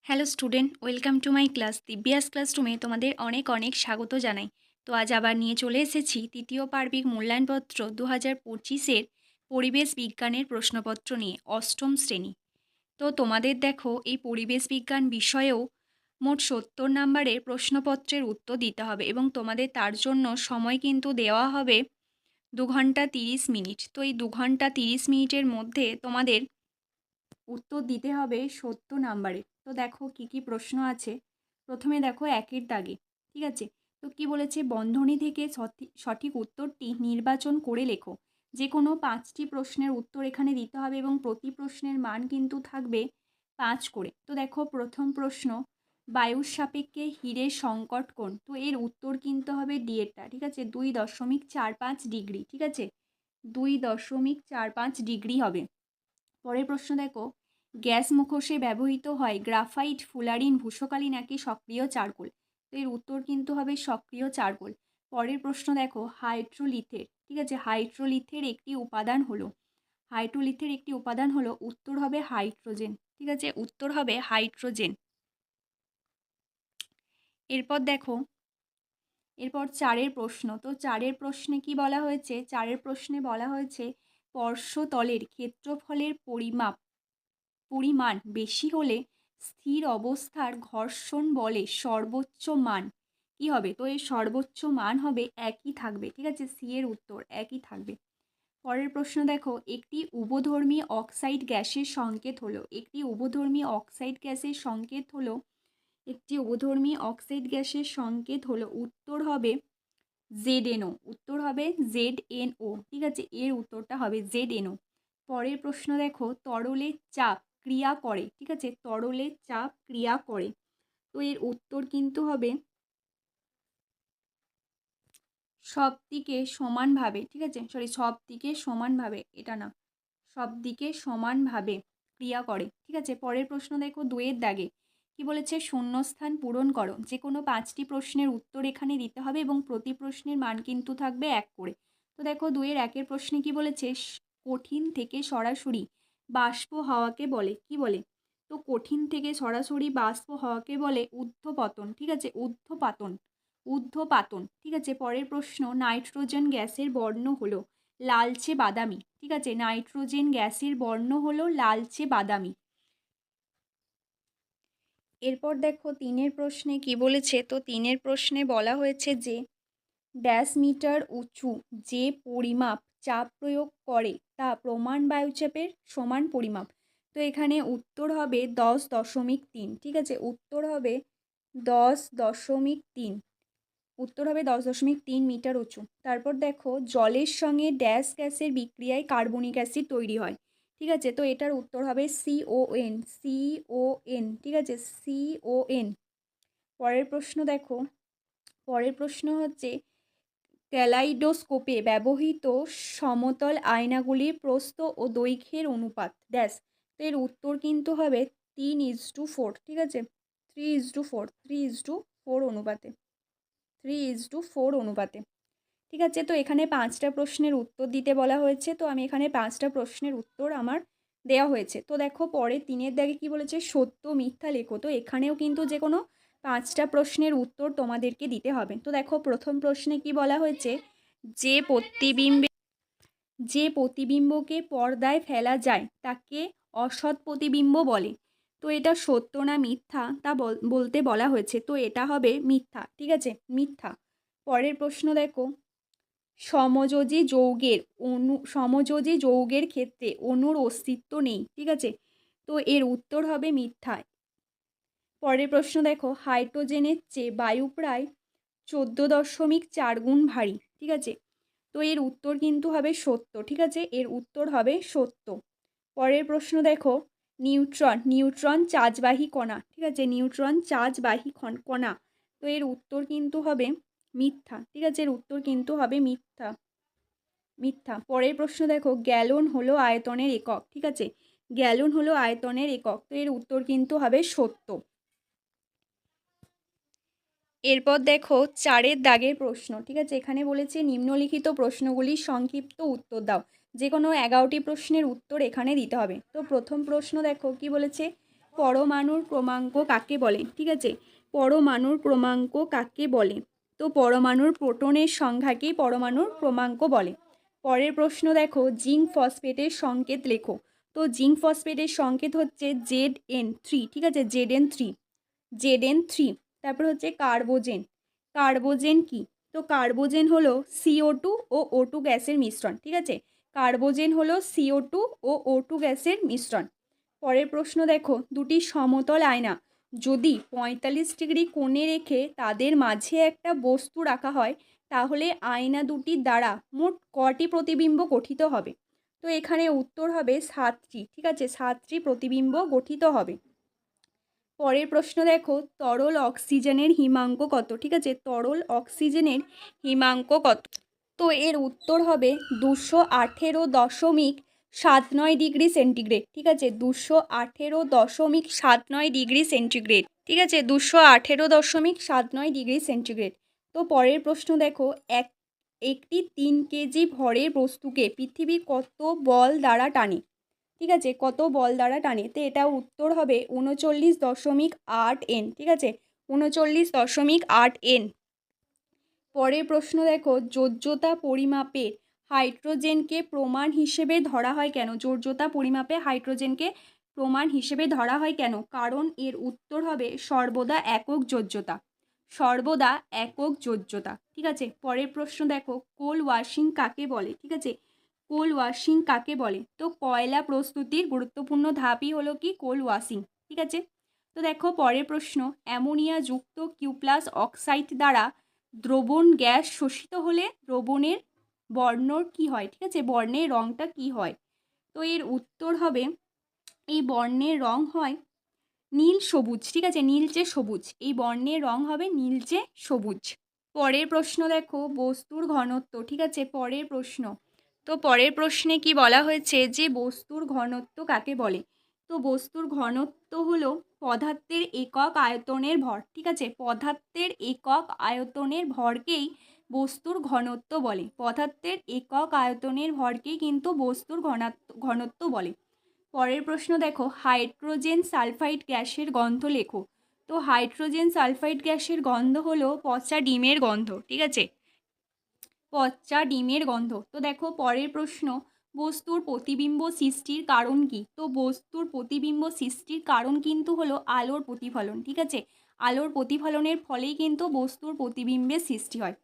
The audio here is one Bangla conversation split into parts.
Hello student, welcome to my class Divya's ক্লাসরুমে তোমাদের অনেক অনেক স্বাগত জানাই। তো আজ আবার নিয়ে চলে এসেছি তৃতীয় পার্বিক মূল্যায়নপত্র 2025-এর পরিবেশ বিজ্ঞানের প্রশ্নপত্র নিয়ে অষ্টম শ্রেণী। তো তোমাদের দেখো এই পরিবেশ বিজ্ঞান বিষয়েও মোট 70 নম্বরের প্রশ্নপত্রের উত্তর দিতে হবে এবং তোমাদের তার জন্য সময় কিন্তু দেওয়া হবে 2 ঘন্টা 30 মিনিট। তো এই 2 ঘন্টা 30 মিনিটের মধ্যে তোমাদের উত্তর দিতে হবে 70 নাম্বারের। তো দেখো কি কি প্রশ্ন আছে। প্রথমে দেখো একের দাগে, ঠিক আছে। তো কি বলেছে, বন্ধনী থেকে সঠিক উত্তরটি নির্বাচন করে লেখো। যে কোনো 5টি প্রশ্নের উত্তর এখানে দিতে হবে এবং প্রতি প্রশ্নের মান কিন্তু থাকবে 5 করে। তো দেখো প্রথম প্রশ্ন, বায়ুর সাপেক্ষে হীরের সংকট কোণ। তো এর উত্তর কিন্তু হবে ডি এরটা, ঠিক আছে, 2.45 ডিগ্রি, ঠিক আছে, 2.45 ডিগ্রি হবে। পরের প্রশ্ন দেখো, গ্যাস মুখোশে ব্যবহৃত হয় গ্রাফাইট, ফুলারিন, ভূষকালি নাকি সক্রিয় চারকোল। তো এর উত্তর কিন্তু হবে সক্রিয় চারকোল। পরের প্রশ্ন দেখো, হাইড্রোলিথের, ঠিক আছে, হাইড্রোলিথের একটি উপাদান হলো উত্তর হবে হাইড্রোজেন, ঠিক আছে, উত্তর হবে হাইড্রোজেন। এরপর দেখো, এরপর 4-এর প্রশ্ন। তো 4-এর প্রশ্নে কি বলা হয়েছে, 4-এর প্রশ্নে বলা হয়েছে স্পর্শতলের ক্ষেত্রফলের পরিমাণ বেশি হলে স্থির অবস্থার ঘর্ষণ বলের সর্বোচ্চ মান কি হবে। তো এর সর্বোচ্চ মান হবে একই থাকবে, ঠিক আছে, সি এর উত্তর একই থাকবে। পরের প্রশ্ন দেখো, একটি উভধর্মী অক্সাইড গ্যাসের সংকেত হলো, উত্তর হবে ZNO, ঠিক আছে, এর উত্তরটা হবে ZNO। পরের প্রশ্ন দেখো, তরলে চাপ ক্রিয়া করে, ঠিক আছে, তরলে চাপ ক্রিয়া করে। তো এর উত্তর কিন্তু হবে সব দিকে সমানভাবে, ঠিক আছে, সব দিকে সমানভাবে, এটা না, সব দিকে সমানভাবে ক্রিয়া করে, ঠিক আছে। পরের প্রশ্ন দেখো 2-এর দাগে কি বলেছে, শূন্যস্থান পূরণ করো। যে কোনো 5টি প্রশ্নের উত্তর এখানে দিতে হবে এবং প্রতি প্রশ্নের মান কিন্তু থাকবে 1 করে। তো দেখো 2-এর 1-এর প্রশ্নে কি বলেছে, কঠিন থেকে সরাসরি বাষ্প হাওয়াকে বলে কি বলে। তো কঠিন থেকে সরাসরি বাষ্প হাওয়াকে বলে ঊর্ধ্বপতন, ঠিক আছে, ঊর্ধ্বপাতন, ঠিক আছে। পরের প্রশ্ন, নাইট্রোজেন গ্যাসের বর্ণ হলো লালচে বাদামি, ঠিক আছে, নাইট্রোজেন গ্যাসের বর্ণ হলো লালচে বাদামি। এরপর দেখো 3-এর প্রশ্নে কি বলেছে। তো 3-এর প্রশ্নে বলা হয়েছে যে ড্যাশ মিটার উঁচু যে পরিমাপ চাপ প্রয়োগ করে তা প্রমাণ বায়ুচাপের সমান পরিমাপ। তো এখানে উত্তর হবে 10.3, ঠিক আছে, উত্তর হবে 10.3 মিটার উঁচু। তারপর দেখো, জলের সঙ্গে ড্যাশ গ্যাসের বিক্রিয়ায় কার্বনিক অ্যাসিড তৈরি হয়, ঠিক আছে। তো এটার উত্তর হবে CON, ঠিক আছে, CON। পরের প্রশ্ন দেখো, পরের প্রশ্ন হচ্ছে ক্যালাইডোস্কোপে ব্যবহৃত সমতল আয়নাগুলির প্রস্থ ও দৈর্ঘ্যের অনুপাত ড্যাশ। তো এর উত্তর কিন্তু হবে 3:4, ঠিক আছে, 3:4 অনুপাতে, 3:4 অনুপাতে, ঠিক আছে। তো এখানে 5টা প্রশ্নের উত্তর দিতে বলা হয়েছে। তো আমি এখানে 5টা প্রশ্নের উত্তর আমার দেওয়া হয়েছে। তো দেখো পরে 3-এর দাগে কি বলেছে, সত্য মিথ্যা লেখো। তো এখানেও কিন্তু যে কোনো 5টা প্রশ্নের উত্তর তোমাদেরকে দিতে হবে। তো দেখো প্রথম প্রশ্নে কি বলা হয়েছে, যে প্রতিবিম্বকে পর্দায় ফেলা যায় তাকে অসৎ প্রতিবিম্ব বলে। তো এটা সত্য না মিথ্যা তা বলতে বলা হয়েছে। তো এটা হবে মিথ্যা, ঠিক আছে, মিথ্যা। পরের প্রশ্ন দেখো, সমযোজী যৌগের ক্ষেত্রে অণুর অস্তিত্ব নেই, ঠিক আছে। তো এর উত্তর হবে মিথ্যা। পরের প্রশ্ন দেখো, হাইড্রোজেনের চেয়ে বায়ু প্রায় 14.4 গুণ ভারী, ঠিক আছে। তো এর উত্তর কিন্তু হবে সত্য, ঠিক আছে, এর উত্তর হবে সত্য। পরের প্রশ্ন দেখো, নিউট্রন চার্জবাহী কণা, ঠিক আছে, নিউট্রন চার্জবাহী কণা। তো এর উত্তর কিন্তু হবে মিথ্যা, ঠিক আছে, এর উত্তর কিন্তু হবে মিথ্যা। পরের প্রশ্ন দেখো, গ্যালন হলো আয়তনের একক, ঠিক আছে, গ্যালন হলো আয়তনের একক। তো এর উত্তর কিন্তু হবে সত্য। এরপর দেখো 4-এর দাগের প্রশ্ন, ঠিক আছে, এখানে বলেছে নিম্নলিখিত প্রশ্নগুলির সংক্ষিপ্ত উত্তর দাও। যে কোনো 11টি প্রশ্নের উত্তর এখানে দিতে হবে। তো প্রথম প্রশ্ন দেখো কি বলেছে, পরমাণুর ক্রমাঙ্ক কাকে বলে? ঠিক আছে, পরমাণুর ক্রমাঙ্ক কাকে বলে? তো পরমাণুর প্রোটনের সংখ্যাকেই পরমাণুর ক্রমাঙ্ক বলে। পরের প্রশ্ন দেখো, জিঙ্ক ফসফেটের সংকেত লেখো। তো জিঙ্ক ফসফেটের সংকেত হচ্ছে Zn3। ঠিক আছে, Zn3। তারপর হচ্ছে কার্বোজেন। কার্বোজেন কি? তো কার্বোজেন হলো CO2 ও O2 গ্যাসের মিশ্রণ। ঠিক আছে, কার্বোজেন হলো CO2 ও O2 গ্যাসের মিশ্রণ। পরের প্রশ্ন দেখো, দুটি সমতল আয়না যদি 45 ডিগ্রি কোণে রেখে তাদের মাঝে একটা বস্তু রাখা হয়, তাহলে আয়না দুটির দ্বারা মোট কটি প্রতিবিম্ব গঠিত হবে? তো এখানে উত্তর হবে 7টি। ঠিক আছে, 7টি প্রতিবিম্ব গঠিত হবে। পরের প্রশ্ন দেখো, তরল অক্সিজেনের হিমাঙ্ক কত? ঠিক আছে, তরল অক্সিজেনের হিমাঙ্ক কত? তো এর উত্তর হবে 218.79 ডিগ্রি সেন্টিগ্রেড। ঠিক আছে, 218.79 ডিগ্রি সেন্টিগ্রেড। ঠিক আছে, 218.79 ডিগ্রি সেন্টিগ্রেড। তো পরের প্রশ্ন দেখো, একটি 3 কেজি ভরের বস্তুকে পৃথিবী কত বল দ্বারা টানে? ঠিক আছে, কত বল দ্বারা টানে? তো এটা উত্তর হবে 39.8 N। ঠিক আছে, 39.8 N। পরের প্রশ্ন দেখো, যোজ্যতা পরিমাপে হাইড্রোজেনকে প্রমাণ হিসেবে ধরা হয় কেন? যোজ্যতা পরিমাপে হাইড্রোজেনকে প্রমাণ হিসেবে ধরা হয় কেন? কারণ এর উত্তর হবে সর্বদা একক যোজ্যতা। সর্বদা একক যোজ্যতা। ঠিক আছে, পরের প্রশ্ন দেখো, কোল ওয়াশিং কাকে বলে? ঠিক আছে, কোল ওয়াশিং কাকে বলে? তো কয়লা প্রস্তুতির গুরুত্বপূর্ণ ধাপই হলো কি কোল ওয়াশিং। ঠিক আছে, তো দেখো পরের প্রশ্ন, অ্যামোনিয়া যুক্ত কিউপ্লাস অক্সাইড দ্বারা দ্রবণ গ্যাস শোষিত হলে দ্রবণের বর্ণ কি হয়? ঠিক আছে, বর্ণের রঙটা কি হয়? তো এর উত্তর হবে, এই বর্ণের রং হয় নীল সবুজ। ঠিক আছে, নীলচে সবুজ, এই বর্ণের রং হবে নীলচে সবুজ। পরের প্রশ্ন দেখো, বস্তুর ঘনত্ব। ঠিক আছে, পরের প্রশ্ন, তো পরের প্রশ্নে কি বলা হয়েছে যে বস্তুর ঘনত্ব কাকে বলে? তো বস্তুর ঘনত্ব হলো পদার্থের একক আয়তনের ভর। ঠিক আছে, পদার্থের একক আয়তনের ভরকেই বস্তুর ঘনত্ব বলে। পদার্থের একক আয়তনের ভরকেই কিন্তু বস্তুর ঘনত্ব বলে। পরের প্রশ্ন দেখো, হাইড্রোজেন সালফাইড গ্যাসের গন্ধ লেখো। তো হাইড্রোজেন সালফাইড গ্যাসের গন্ধ হলো পচা ডিমের গন্ধ। ঠিক আছে, পচা ডিমের গন্ধ। তো দেখো পরের প্রশ্ন, বস্তুর প্রতিবিম্ব সৃষ্টির কারণ কি? তো বস্তুর প্রতিবিম্ব সৃষ্টির কারণ কিন্তু হলো আলোর প্রতিফলন। ঠিক আছে, আলোর প্রতিফলনের ফলেই কিন্তু বস্তুর প্রতিবিম্বের সৃষ্টি হয়।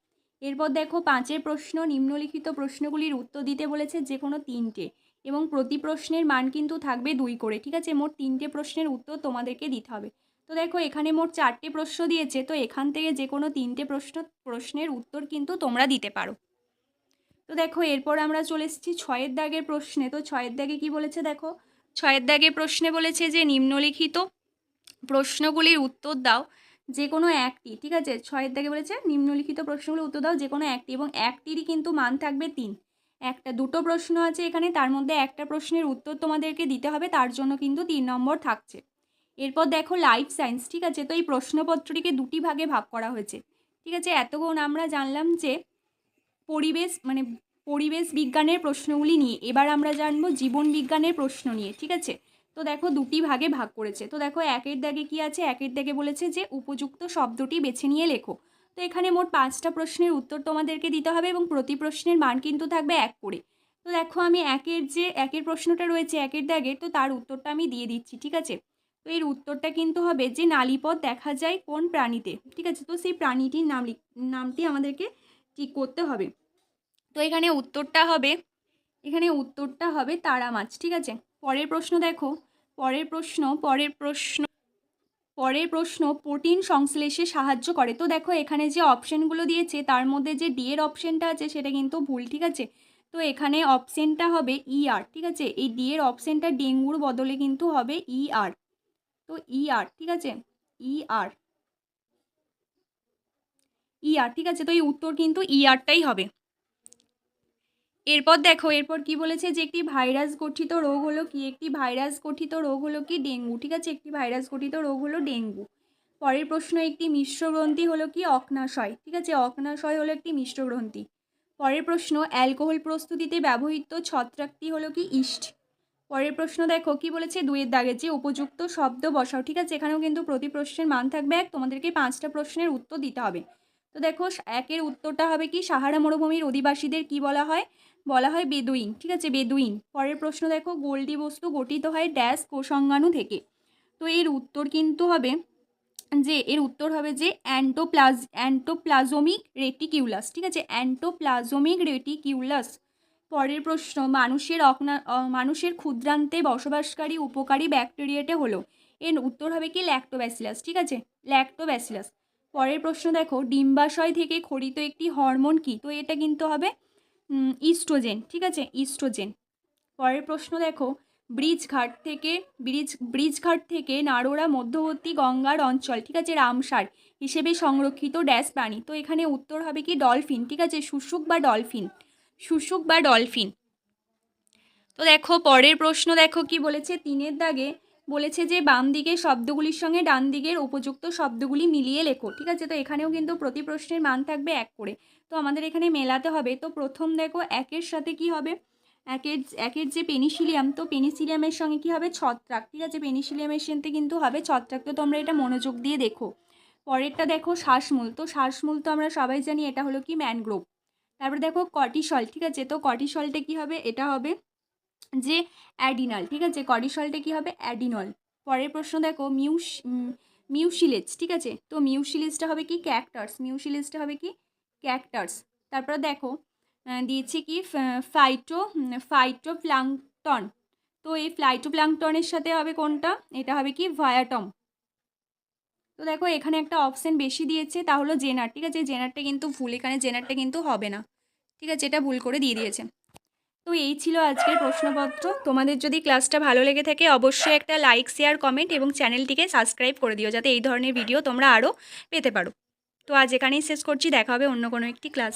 এরপর দেখো 5 প্রশ্ন, নিম্নলিখিত প্রশ্নগুলির উত্তর দিতে বলেছে যে কোনো 3টে, এবং প্রতি প্রশ্নের মান কিন্তু থাকবে 2 করে। ঠিক আছে, মোট 3টে প্রশ্নের উত্তর তোমাদেরকে দিতে হবে। তো দেখো এখানে মোট 4টে প্রশ্ন দিয়েছে, তো এখান থেকে যে কোনো 3টে প্রশ্নের উত্তর কিন্তু তোমরা দিতে পারো। তো দেখো এরপর আমরা চলে এসেছি 6 দাগের প্রশ্নে। তো 6 দাগে কি বলেছে দেখো, 6 দাগের প্রশ্নে বলেছে যে নিম্নলিখিত প্রশ্নগুলির উত্তর দাও যে কোনো একটি। ঠিক আছে, 6 দাগে বলেছে নিম্নলিখিত প্রশ্নগুলির উত্তর দাও যে কোনো একটি, এবং একটিরই কিন্তু মান থাকবে 3। দুটো প্রশ্ন আছে এখানে, তার মধ্যে একটা প্রশ্নের উত্তর তোমাদেরকে দিতে হবে, তার জন্য কিন্তু 3 নম্বর থাকছে। এরপর দেখো লাইফ সায়েন্স। ঠিক আছে, তো এই প্রশ্নপত্রটিকে দুটি ভাগে ভাগ করা হয়েছে। ঠিক আছে, এতক্ষণ আমরা জানলাম যে পরিবেশ বিজ্ঞানের প্রশ্নগুলি নিয়ে, এবার আমরা জানবো জীবন বিজ্ঞানের প্রশ্ন নিয়ে। ঠিক আছে, তো দেখো দুটি ভাগে ভাগ করেছে। তো দেখো 1 দাগে কি আছে, 1 দাগে বলেছে যে উপযুক্ত শব্দটি বেছে নিয়ে লেখো। তো এখানে মোট 5টা প্রশ্নের উত্তর তোমাদেরকে দিতে হবে, এবং প্রতি প্রশ্নের মান কিন্তু থাকবে 1 করে। তো দেখো আমি একের প্রশ্নটা রয়েছে 1 দাগে, তো তার উত্তরটা আমি দিয়ে দিচ্ছি। ঠিক আছে, তো এর উত্তরটা কিন্তু হবে যে নালীপথ দেখা যায় কোন প্রাণীতে। ঠিক আছে, তো সেই প্রাণীটির নামটি আমাদেরকে ঠিক করতে হবে। তো এখানে উত্তরটা হবে তারা মাছ। ঠিক আছে, পরের প্রশ্ন দেখো, পরের প্রশ্ন প্রোটিন সংশ্লেষে সাহায্য করে। তো দেখো এখানে যে অপশানগুলো দিয়েছে তার মধ্যে যে ডি এর অপশানটা আছে সেটা কিন্তু ভুল। ঠিক আছে, তো এখানে অপশানটা হবে ER। ঠিক আছে, এই ডি এর অপশানটা ডেঙ্গুর বদলে কিন্তু হবে ER। তো ER, ঠিক আছে, ER। ঠিক আছে, তো এই উত্তর কিন্তু ERটাই হবে। এরপর দেখো এরপর কি বলেছে যে একটি ভাইরাস গঠিত রোগ হলো কি? একটি ভাইরাস গঠিত রোগ হলো কি? ডেঙ্গু। ঠিক আছে, একটি ভাইরাস গঠিত রোগ হলো ডেঙ্গু। পরের প্রশ্ন, একটি মিশ্র গ্রন্থি হলো কি? অগ্নাশয়। ঠিক আছে, অগ্নাশয় হলো একটি মিশ্র গ্রন্থি। পরের প্রশ্ন, অ্যালকোহল প্রস্তুতিতে ব্যবহৃত ছত্রাকটি হলো কি? ইস্ট। পরের প্রশ্ন দেখো কি বলেছে, 2-এর দাগে যে উপযুক্ত শব্দ বসাও। ঠিক আছে, এখানেও কিন্তু প্রতি প্রশ্নের মান থাকবে 1, তোমাদেরকে 5টা প্রশ্নের উত্তর দিতে হবে। তো দেখো 1-এর উত্তরটা হবে কি, সাহারা মরুভূমির অধিবাসীদের কি বলা হয়? বলা হয় বেদুইন। ঠিক আছে, বেদুইন। পরের প্রশ্ন দেখো, গোল্ডি বস্তু গঠিত হয় ড্যাশ কোষাঙ্গাণু থেকে। তো এর উত্তর কিন্তু হবে যে অ্যান্টোপ্লাজমিক রেটিকিউলাস। ঠিক আছে, অ্যান্টোপ্লাজমিক রেটিকিউলাস। পরের প্রশ্ন, মানুষের ক্ষুদ্রান্তে বসবাসকারী উপকারী ব্যাকটেরিয়াটা হলো, এর উত্তর হবে কি ল্যাক্টোব্যাসিলাস। ঠিক আছে, ল্যাক্টোব্যাসিলাস। পরের প্রশ্ন দেখো, ডিম্বাশয় থেকে খরিত একটি হরমোন কি? তো এটা কিন্তু হবে ইস্ট্রোজেন। ঠিক আছে, ইস্ট্রোজেন। পরের প্রশ্ন দেখো, ব্রিজঘাট থেকে নারোরা মধ্যবর্তী গঙ্গার অঞ্চল, ঠিক আছে, রামসার হিসেবে সংরক্ষিত ড্যাশ প্রাণী। তো এখানে উত্তর হবে কি ডলফিন। ঠিক আছে, শুশুক বা ডলফিন। তো দেখো পরের প্রশ্ন দেখো কি বলেছে, 3-এর দাগে বলেছে যে বাম দিকের শব্দগুলির সঙ্গে ডান দিকের উপযুক্ত শব্দগুলি মিলিয়ে লেখো। ঠিক আছে, তো এখানেও কিন্তু প্রতি প্রশ্নের মান থাকবে 1 করে। তো আমাদের এখানে মেলাতে হবে। তো প্রথম দেখো 1-এর সাথে কি হবে, একের যে পেনিসিলিয়াম, তো পেনিসিলিয়ামের সঙ্গে কি হবে, ছত্রাক। ঠিক আছে, পেনিসিলিয়ামের সাথে কিন্তু হবে ছত্রাক। তো তোমরা এটা মনোযোগ দিয়ে দেখো। পরেরটা দেখো শ্বাসমূল। তো শ্বাসমূল তো আমরা সবাই জানি এটা হলো কি ম্যানগ্রোভ। তারপরে দেখো কর্টিসল। ঠিক আছে, তো কর্টিসলটা কি হবে, এটা হবে যে অ্যাডিনাল। ঠিক আছে, কর্টিসলটা কি হবে, অ্যাডিনল। পরের প্রশ্ন দেখো মিউসিলেজ। ঠিক আছে, তো মিউসিলেজটা হবে কি ক্যাকটাস। তারপর দেখো দিয়েছে কি ফাইটোপ্লাঙ্কটন। তো এই ফাইটোপ্লাঙ্কটনের সাথে হবে কোনটা, এটা হবে কি ভায়াটম। তো দেখো এখানে একটা অপশন বেশি দিয়েছে, তা হলো জেনার। ঠিক আছে, জেনারটা কিন্তু ভুল, এখানে জেনারটা কিন্তু হবে না। ঠিক আছে, এটা ভুল করে দিয়ে দিয়েছে। তো এই ছিল আজকের প্রশ্নপত্র। তোমাদের যদি ক্লাসটা ভালো লেগে থাকে অবশ্যই একটা লাইক, শেয়ার, কমেন্ট এবং চ্যানেলটিকে সাবস্ক্রাইব করে দিও, যাতে এই ধরনের ভিডিও তোমরা আরও পেতে পারো। তো আজ এখানেই শেষ করছি, দেখা হবে অন্য কোনো একটি ক্লাস।